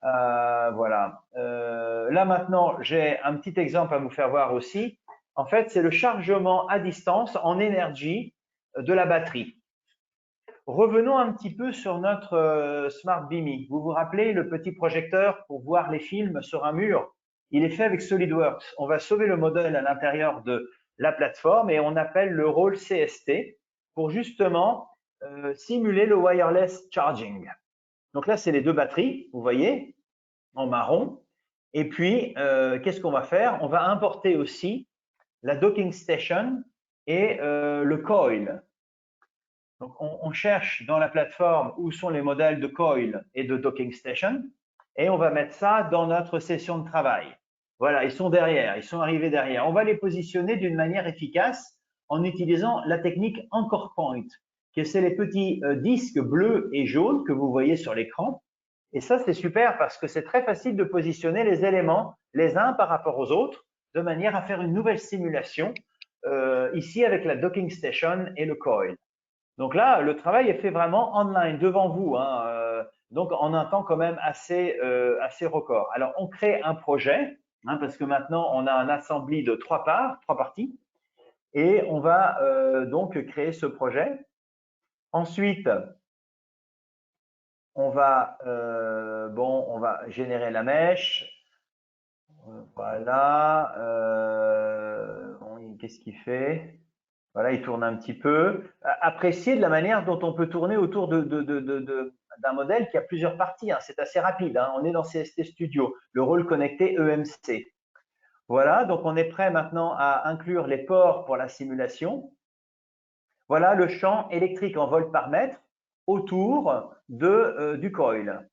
Voilà. Là maintenant, j'ai un petit exemple à vous faire voir aussi. En fait, c'est le chargement à distance en énergie de la batterie. Revenons un petit peu sur notre Smart Bimi. Vous vous rappelez le petit projecteur pour voir les films sur un mur? Il est fait avec SolidWorks. On va sauver le modèle à l'intérieur de la plateforme et on appelle le rôle CST pour justement simuler le wireless charging. Donc là, c'est les deux batteries, vous voyez, en marron. Et puis, qu'est-ce qu'on va faire? On va importer aussi la docking station et le coil. Donc, on cherche dans la plateforme où sont les modèles de coil et de docking station et on va mettre ça dans notre session de travail. Voilà, ils sont derrière, ils sont arrivés derrière. On va les positionner d'une manière efficace en utilisant la technique Anchor Point, qui c'est les petits disques bleus et jaunes que vous voyez sur l'écran. Et ça, c'est super parce que c'est très facile de positionner les éléments les uns par rapport aux autres de manière à faire une nouvelle simulation ici avec la docking station et le coil. Donc là, le travail est fait vraiment online, devant vous, hein, donc en un temps quand même assez record. Alors, on crée un projet, hein, parce que maintenant, on a un assembly de trois parties, et on va donc créer ce projet. Ensuite, on va générer la mèche. Voilà. Qu'est-ce qu'il fait? Voilà, il tourne un petit peu. Appréciez de la manière dont on peut tourner autour d'un modèle qui a plusieurs parties. Hein. C'est assez rapide. Hein. On est dans CST Studio, le rôle connecté EMC. Voilà, donc on est prêt maintenant à inclure les ports pour la simulation. Voilà le champ électrique en volts par mètre autour du coil.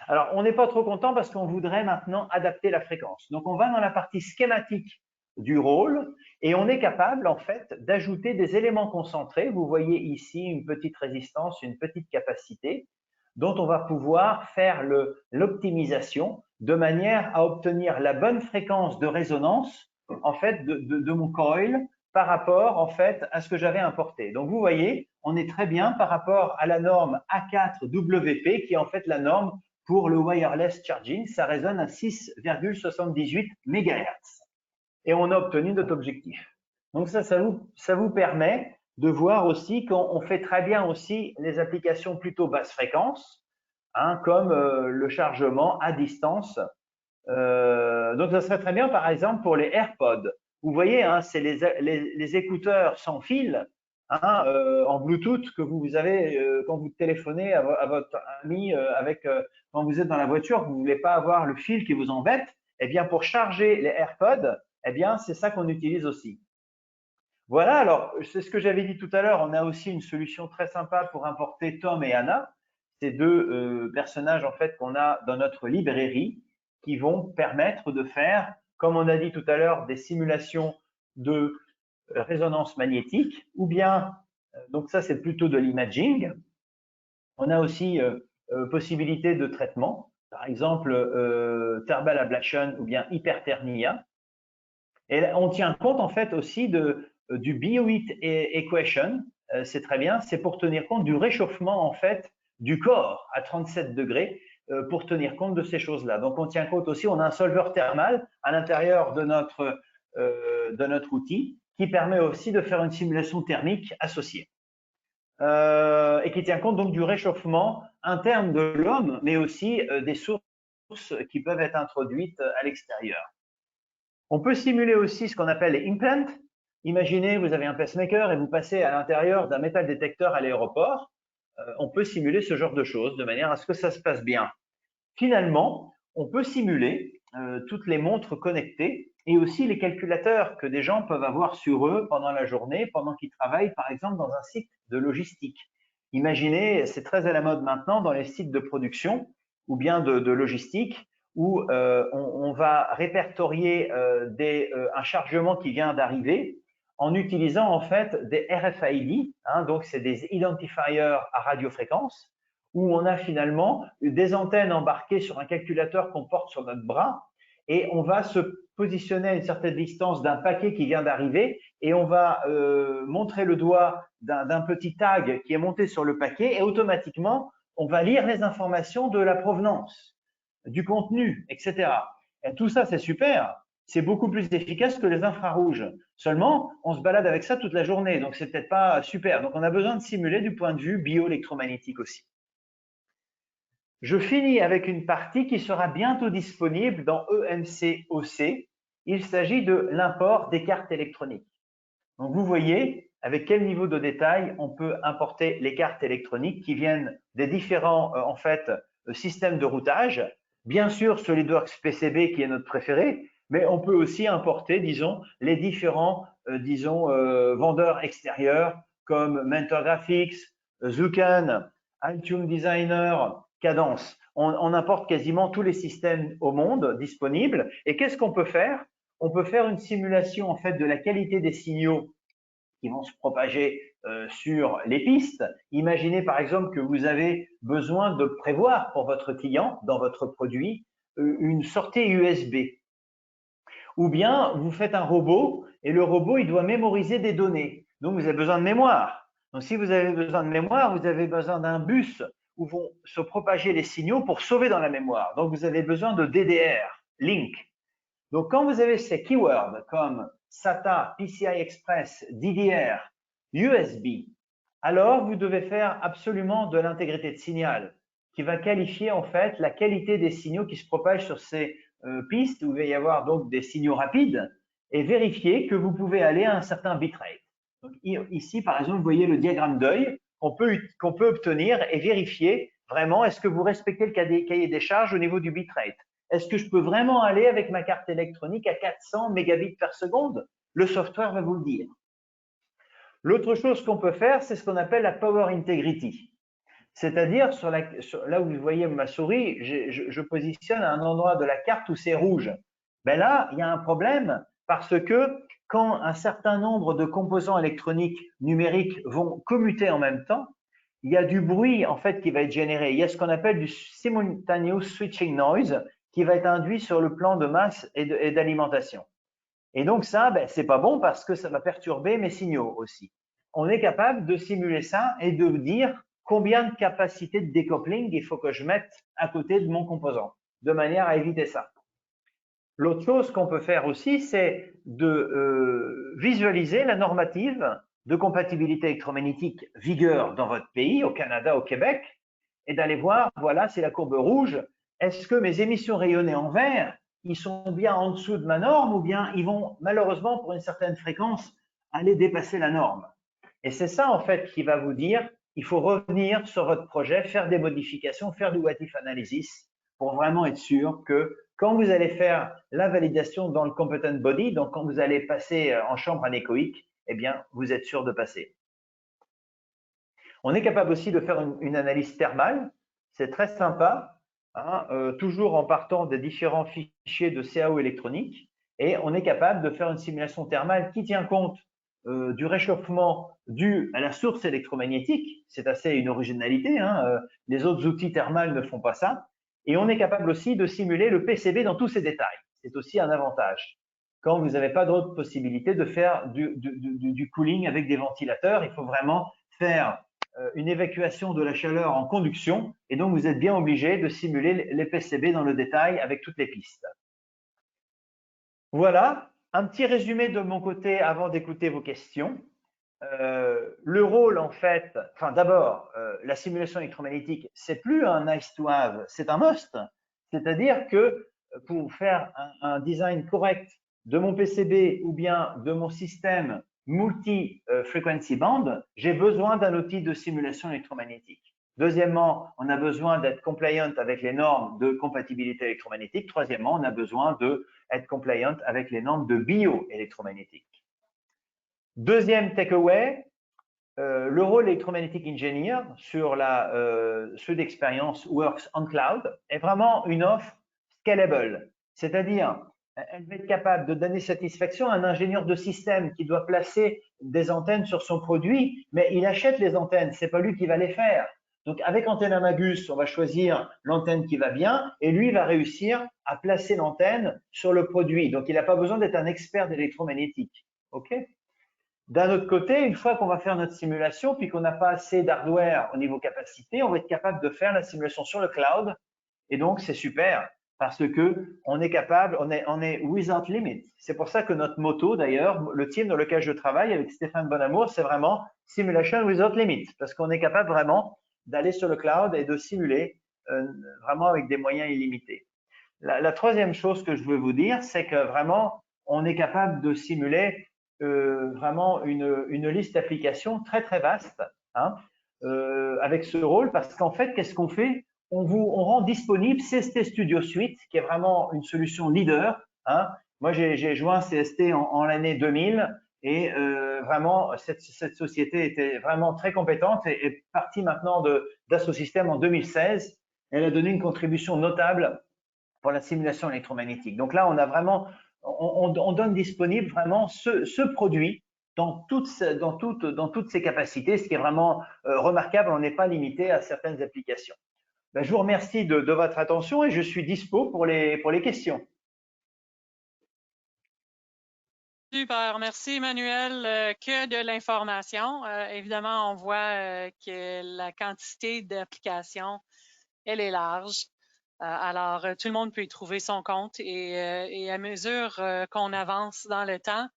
Alors, on n'est pas trop content parce qu'on voudrait maintenant adapter la fréquence. Donc, on va dans la partie schématique du rôle et on est capable en fait d'ajouter des éléments concentrés. Vous voyez ici une petite résistance, une petite capacité dont on va pouvoir faire l'optimisation de manière à obtenir la bonne fréquence de résonance en fait de mon coil par rapport en fait à ce que j'avais importé. Donc vous voyez, on est très bien par rapport à la norme A4WP qui est en fait la norme pour le wireless charging. Ça résonne à 6,78 MHz et on a obtenu notre objectif. Donc ça vous permet de voir aussi qu'on fait très bien aussi les applications plutôt basse fréquence, hein, comme le chargement à distance. Donc ça serait très bien par exemple pour les AirPods. Vous voyez, hein, c'est les écouteurs sans fil, hein, en Bluetooth que vous avez quand vous téléphonez à votre ami quand vous êtes dans la voiture, vous ne voulez pas avoir le fil qui vous embête. Eh bien, pour charger les AirPods, eh bien, c'est ça qu'on utilise aussi. Voilà, alors c'est ce que j'avais dit tout à l'heure, on a aussi une solution très sympa pour importer Tom et Anna, ces deux personnages en fait qu'on a dans notre librairie qui vont permettre de faire, comme on a dit tout à l'heure, des simulations de résonance magnétique ou bien, donc ça c'est plutôt de l'imaging. On a aussi possibilité de traitement, par exemple thermal ablation ou bien hyperthermia. Et on tient compte en fait aussi du BioHeat Equation, c'est très bien, c'est pour tenir compte du réchauffement en fait du corps à 37 degrés pour tenir compte de ces choses-là. Donc on tient compte aussi, on a un solveur thermal à l'intérieur de notre outil qui permet aussi de faire une simulation thermique associée et qui tient compte donc du réchauffement interne de l'homme, mais aussi des sources qui peuvent être introduites à l'extérieur. On peut simuler aussi ce qu'on appelle les implants. Imaginez, vous avez un pacemaker et vous passez à l'intérieur d'un métal détecteur à l'aéroport. On peut simuler ce genre de choses de manière à ce que ça se passe bien. Finalement, on peut simuler toutes les montres connectées et aussi les calculateurs que des gens peuvent avoir sur eux pendant la journée, pendant qu'ils travaillent par exemple dans un site de logistique. Imaginez, c'est très à la mode maintenant dans les sites de production ou bien de logistique, où on va répertorier un chargement qui vient d'arriver en utilisant en fait des RFID, hein, donc c'est des identifiers à radiofréquence, où on a finalement des antennes embarquées sur un calculateur qu'on porte sur notre bras et on va se positionner à une certaine distance d'un paquet qui vient d'arriver et on va montrer le doigt d'un petit tag qui est monté sur le paquet et automatiquement on va lire les informations de la provenance, du contenu, etc. Et tout ça, c'est super. C'est beaucoup plus efficace que les infrarouges. Seulement, on se balade avec ça toute la journée, donc c'est peut-être pas super. Donc, on a besoin de simuler du point de vue bioélectromagnétique aussi. Je finis avec une partie qui sera bientôt disponible dans EMC-OC. Il s'agit de l'import des cartes électroniques. Donc, vous voyez avec quel niveau de détail on peut importer les cartes électroniques qui viennent des différents en fait, systèmes de routage. Bien sûr, SolidWorks PCB qui est notre préféré, mais on peut aussi importer, disons, les différents, vendeurs extérieurs comme Mentor Graphics, Zuken, Altium Designer, Cadence. On importe quasiment tous les systèmes au monde disponibles. Et qu'est-ce qu'on peut faire? On peut faire une simulation en fait de la qualité des signaux qui vont se propager sur les pistes. Imaginez par exemple que vous avez besoin de prévoir pour votre client dans votre produit une sortie USB. Ou bien vous faites un robot et le robot il doit mémoriser des données. Donc vous avez besoin de mémoire. Donc si vous avez besoin de mémoire, vous avez besoin d'un bus où vont se propager les signaux pour sauver dans la mémoire. Donc vous avez besoin de DDR, link. Donc quand vous avez ces keywords comme SATA, PCI Express, DDR, USB, alors vous devez faire absolument de l'intégrité de signal qui va qualifier en fait la qualité des signaux qui se propagent sur ces pistes où il va y avoir donc des signaux rapides et vérifier que vous pouvez aller à un certain bitrate. Donc ici, par exemple, vous voyez le diagramme d'œil qu'on peut obtenir et vérifier vraiment est-ce que vous respectez le cahier des charges au niveau du bitrate. Est-ce que je peux vraiment aller avec ma carte électronique à 400 mégabits par seconde? Le software va vous le dire. L'autre chose qu'on peut faire, c'est ce qu'on appelle la Power Integrity. C'est-à-dire, là où vous voyez ma souris, je positionne à un endroit de la carte où c'est rouge. Ben là, il y a un problème parce que quand un certain nombre de composants électroniques numériques vont commuter en même temps, il y a du bruit en fait qui va être généré. Il y a ce qu'on appelle du simultaneous switching noise qui va être induit sur le plan de masse et d'alimentation. Et donc ça, ben, c'est pas bon parce que ça va perturber mes signaux aussi. On est capable de simuler ça et de dire combien de capacité de découpling il faut que je mette à côté de mon composant, de manière à éviter ça. L'autre chose qu'on peut faire aussi, c'est de visualiser la normative de compatibilité électromagnétique vigueur dans votre pays, au Canada, au Québec, et d'aller voir, voilà, c'est la courbe rouge, est-ce que mes émissions rayonnées en vert, ils sont bien en dessous de ma norme ou bien ils vont malheureusement pour une certaine fréquence aller dépasser la norme. Et c'est ça en fait qui va vous dire, il faut revenir sur votre projet, faire des modifications, faire du what if analysis pour vraiment être sûr que quand vous allez faire la validation dans le competent body, donc quand vous allez passer en chambre anéchoïque, eh bien, vous êtes sûr de passer. On est capable aussi de faire une analyse thermale. C'est très sympa, hein, toujours en partant des différents fichiers de CAO électronique. Et on est capable de faire une simulation thermale qui tient compte du réchauffement dû à la source électromagnétique. C'est assez une originalité. Hein, les autres outils thermales ne font pas ça. Et on est capable aussi de simuler le PCB dans tous ses détails. C'est aussi un avantage. Quand vous n'avez pas d'autre possibilité de faire du cooling avec des ventilateurs, il faut vraiment faire une évacuation de la chaleur en conduction et donc vous êtes bien obligé de simuler les PCB dans le détail avec toutes les pistes. Voilà, un petit résumé de mon côté avant d'écouter vos questions. Le rôle en fait, enfin d'abord, la simulation électromagnétique, c'est plus un nice to have, c'est un must. C'est-à-dire que pour faire un design correct de mon PCB ou bien de mon système multi-frequency band, j'ai besoin d'un outil de simulation électromagnétique. Deuxièmement, on a besoin d'être compliant avec les normes de compatibilité électromagnétique. Troisièmement, on a besoin d'être compliant avec les normes de bioélectromagnétique. Deuxième takeaway, le rôle électromagnétique engineer sur la ceux d'expérience Works on Cloud est vraiment une offre scalable, c'est-à-dire elle va être capable de donner satisfaction à un ingénieur de système qui doit placer des antennes sur son produit, mais il achète les antennes, c'est pas lui qui va les faire. Donc avec Antenne Amagus, on va choisir l'antenne qui va bien et lui va réussir à placer l'antenne sur le produit. Donc il n'a pas besoin d'être un expert d'électromagnétique. OK? D'un autre côté, une fois qu'on va faire notre simulation, puis qu'on n'a pas assez d'hardware au niveau capacité, on va être capable de faire la simulation sur le cloud. Et donc, c'est super parce que on est capable, on est without limit. C'est pour ça que notre motto, d'ailleurs, le team dans lequel je travaille avec Stéphane Bonamour, c'est vraiment simulation without limit parce qu'on est capable vraiment d'aller sur le cloud et de simuler vraiment avec des moyens illimités. La troisième chose que je veux vous dire, c'est que vraiment, on est capable de simuler vraiment une liste d'applications très très vaste hein, avec ce rôle parce qu'en fait, qu'est-ce qu'on fait? On rend disponible CST Studio Suite, qui est vraiment une solution leader. Hein. Moi, j'ai joint CST en l'année 2000 et vraiment, cette société était vraiment très compétente et est partie maintenant d'Assosystème en 2016. Elle a donné une contribution notable pour la simulation électromagnétique. Donc là, on a vraiment, on donne disponible vraiment ce produit dans toutes ses capacités, ce qui est vraiment remarquable. On n'est pas limité à certaines applications. Ben, je vous remercie de votre attention et je suis dispo pour les questions. Super, merci Emmanuel. Que de l'information. Évidemment, on voit que la quantité d'applications, elle est large. Alors, tout le monde peut y trouver son compte et à mesure qu'on avance dans le temps,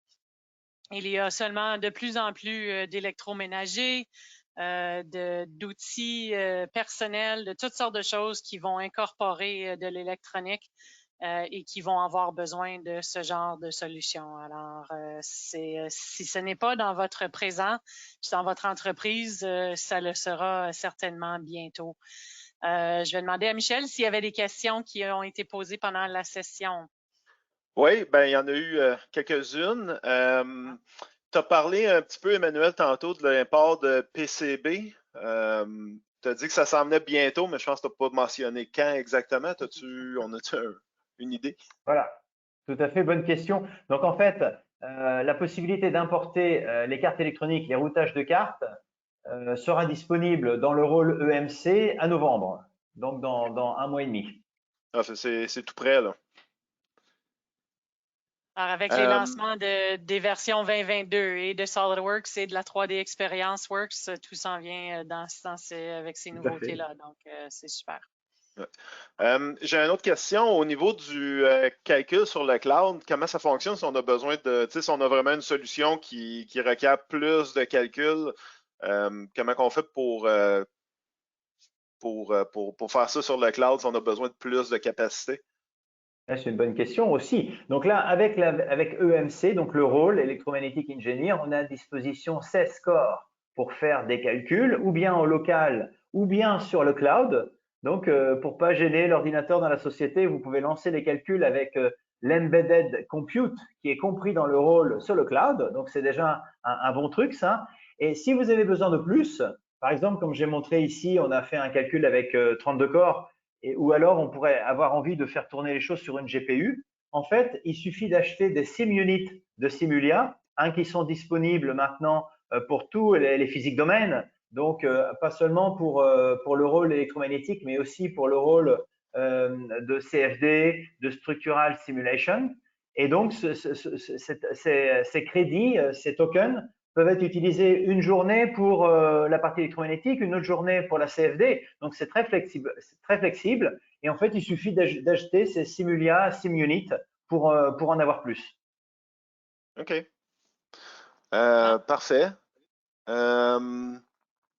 il y a seulement de plus en plus d'électroménagers, d'outils personnels, de toutes sortes de choses qui vont incorporer de l'électronique et qui vont avoir besoin de ce genre de solution. Alors, si ce n'est pas dans votre présent, dans votre entreprise, ça le sera certainement bientôt. Je vais demander à Michel s'il y avait des questions qui ont été posées pendant la session. Oui, ben il y en a eu quelques-unes. Tu as parlé un petit peu, Emmanuel, tantôt de l'import de PCB. Tu as dit que ça s'en venait bientôt, mais je pense que tu n'as pas mentionné quand exactement. On a-tu une idée? Voilà, tout à fait, bonne question. Donc en fait, la possibilité d'importer les cartes électroniques, les routages de cartes, sera disponible dans le rôle EMC à novembre, donc dans 1 mois et demi. Ah, c'est tout près, là. Alors, avec les lancements des versions 2022 et de SolidWorks et de la 3D Experience Works, tout s'en vient avec ces nouveautés-là. Donc, c'est super. J'ai une autre question au niveau du calcul sur le cloud. Comment ça fonctionne si on a besoin de, si on a vraiment une solution qui requiert plus de calcul, comment on fait pour faire ça sur le cloud si on a besoin de plus de capacité? C'est une bonne question aussi. Donc là, avec EMC, donc le rôle Electromagnetic Engineer, on a à disposition 16 corps pour faire des calculs, ou bien en local, ou bien sur le cloud. Donc, pour pas gêner l'ordinateur dans la société, vous pouvez lancer les calculs avec l'embedded compute qui est compris dans le rôle sur le cloud. Donc, c'est déjà un bon truc, ça. Et si vous avez besoin de plus, par exemple, comme j'ai montré ici, on a fait un calcul avec 32 corps, ou alors on pourrait avoir envie de faire tourner les choses sur une GPU. En fait, il suffit d'acheter des sim-units de Simulia, qui sont disponibles maintenant pour tous les physiques domaines, donc pas seulement pour le rôle électromagnétique, mais aussi pour le rôle de CFD, de Structural Simulation. Et donc, ces crédits, ces tokens, peuvent être utilisés une journée pour la partie électromagnétique, une autre journée pour la CFD. Donc, c'est très flexible. Et en fait, il suffit d'acheter ces Simulia, SimUnit pour en avoir plus. OK. Parfait.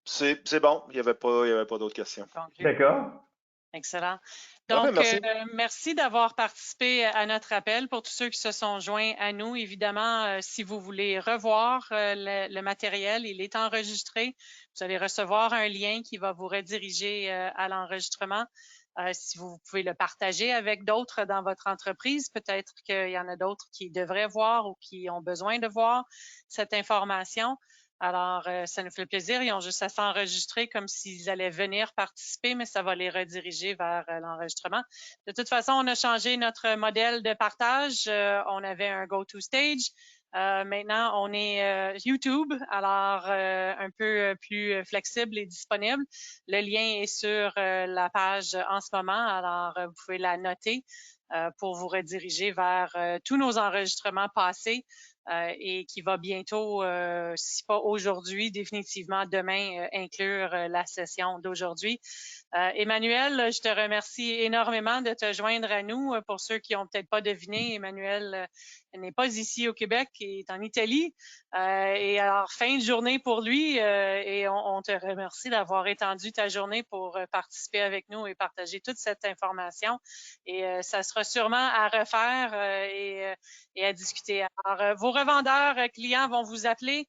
C'est bon. Il n'y avait pas d'autres questions. D'accord. Excellent. Parfait, Donc, merci. merci d'avoir participé à notre appel. Pour tous ceux qui se sont joints à nous, évidemment, si vous voulez revoir le matériel, il est enregistré. Vous allez recevoir un lien qui va vous rediriger à l'enregistrement. Si vous pouvez le partager avec d'autres dans votre entreprise, peut-être qu'il y en a d'autres qui devraient voir ou qui ont besoin de voir cette information. Alors, ça nous fait plaisir. Ils ont juste à s'enregistrer comme s'ils allaient venir participer, mais ça va les rediriger vers l'enregistrement. De toute façon, on a changé notre modèle de partage. On avait un go-to-stage. Maintenant, on est YouTube, alors un peu plus flexible et disponible. Le lien est sur la page en ce moment, alors vous pouvez la noter pour vous rediriger vers tous nos enregistrements passés. Et qui va bientôt, si pas aujourd'hui, définitivement demain, inclure la session d'aujourd'hui. Emmanuel, je te remercie énormément de te joindre à nous. Pour ceux qui n'ont peut-être pas deviné, Emmanuel n'est pas ici au Québec, il est en Italie. Et alors, fin de journée pour lui et on te remercie d'avoir étendu ta journée pour participer avec nous et partager toute cette information. Et ça sera sûrement à refaire et à discuter. Alors, vos revendeurs clients vont vous appeler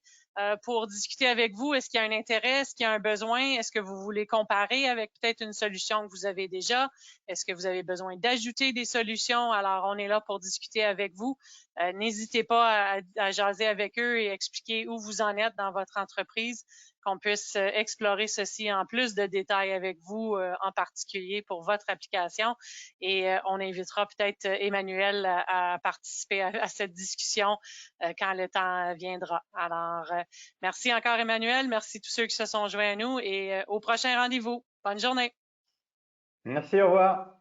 pour discuter avec vous. Est-ce qu'il y a un intérêt? Est-ce qu'il y a un besoin? Est-ce que vous voulez comparer avec peut-être une solution que vous avez déjà? Est-ce que vous avez besoin d'ajouter des solutions? Alors, on est là pour discuter avec vous. N'hésitez pas à jaser avec eux et expliquer où vous en êtes dans votre entreprise, qu'on puisse explorer ceci en plus de détails avec vous, en particulier pour votre application. Et on invitera peut-être Emmanuel à participer à cette discussion quand le temps viendra. Alors, merci encore Emmanuel, merci tous ceux qui se sont joints à nous et au prochain rendez-vous. Bonne journée. Merci, au revoir.